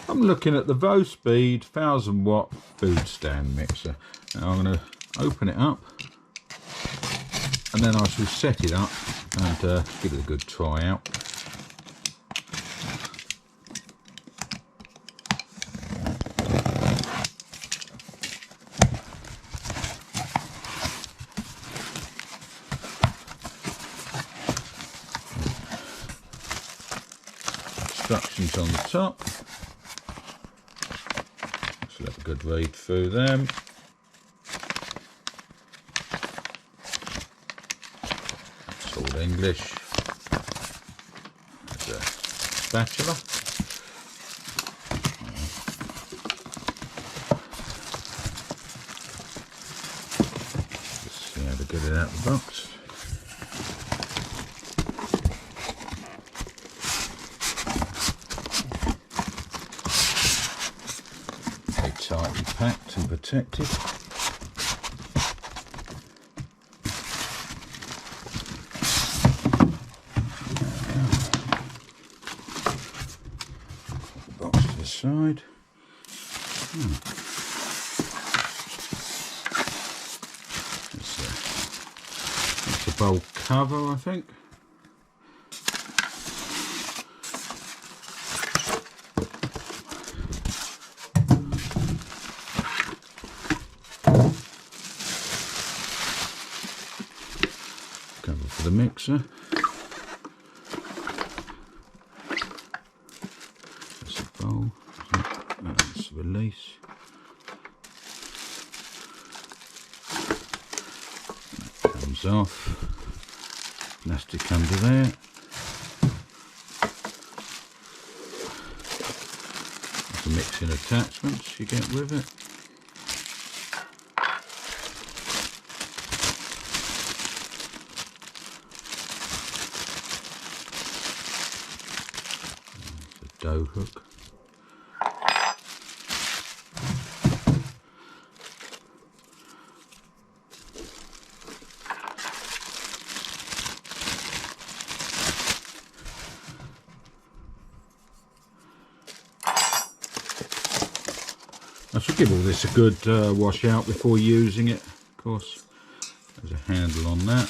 I'm looking at the Vospeed 1000-watt food stand mixer. Now I'm going to open it up and then I shall set it up and give it a good try out. Instructions on the top. Let's let a good read through them. It's all English. There's a spatula. Let's see how to get it out of the box. Tightly packed and protected. Box to the side. It's a bowl cover, I think. Cover for the mixer. That's a bowl. That's release. That comes off. Plastic under there. That's the mixing attachments you get with it. Dough hook. I should give all this a good wash out before using it. Of course, there's a handle on that.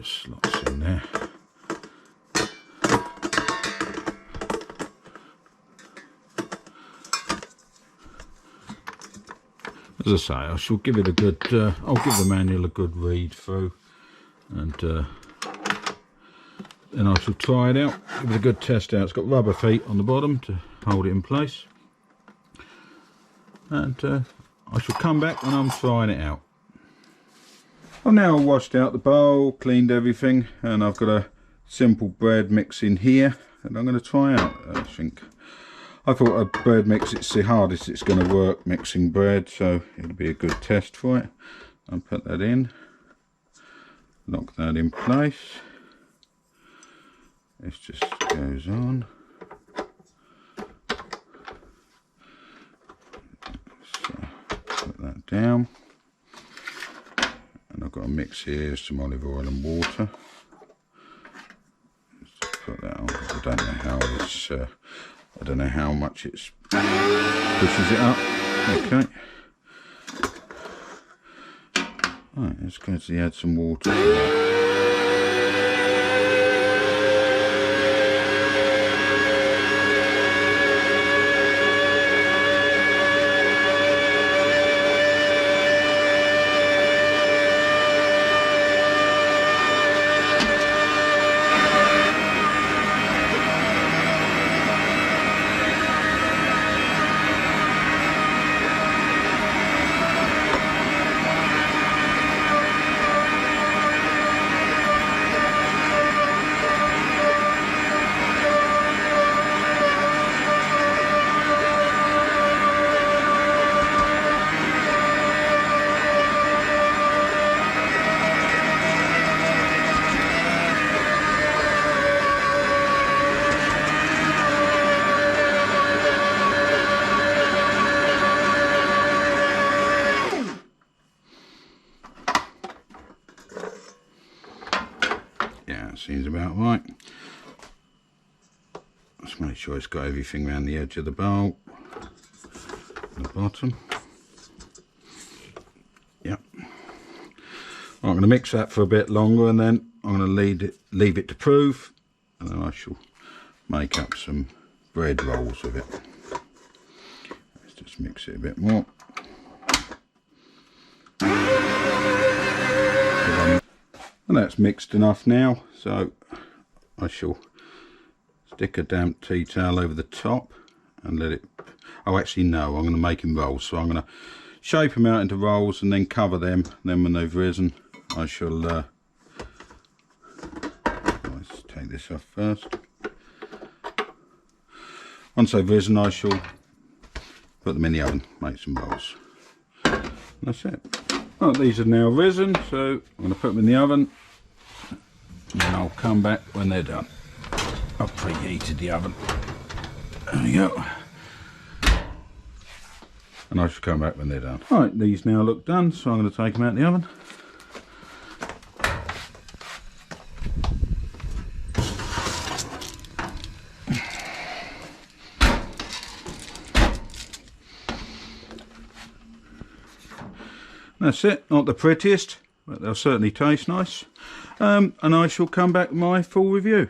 Slots in there. As I say, I shall give it a good, I'll give the manual a good read through and then I shall try it out, give it a good test out. It's got rubber feet on the bottom to hold it in place and I shall come back when I'm trying it out. I've now washed out the bowl, cleaned everything, and I've got a simple bread mix in here and I'm going to try out. I thought a bread mix, it's the hardest it's going to work mixing bread, so it'll be a good test for it. I'll put that in, lock that in place. This just goes on. So put that down. And I've got a mix here, some olive oil and water. Just put that on. I don't know how it's, I don't know how much it pushes it up. Okay. Right, let's gradually add some water to that. seems about right. Let's make sure it's got everything around the edge of the bowl, the bottom. Yep. I'm going to mix that for a bit longer, and then I'm going to leave it to proof, and then I shall make up some bread rolls with it. Let's just mix it a bit more. And that's mixed enough now, so I shall stick a damp tea towel over the top and let it, oh actually no, I'm going to make them rolls, so I'm going to shape them out into rolls and then cover them. Then when they've risen, I shall, let's take this off first. Once they've risen, I shall put them in the oven, make some rolls. And that's it. Well, these have now risen, so I'm going to put them in the oven, and then I'll come back when they're done. I've preheated the oven. There we go. And I shall come back when they're done. Right, these now look done, so I'm going to take them out of the oven. That's it, not the prettiest, but they'll certainly taste nice. And I shall come back with my full review.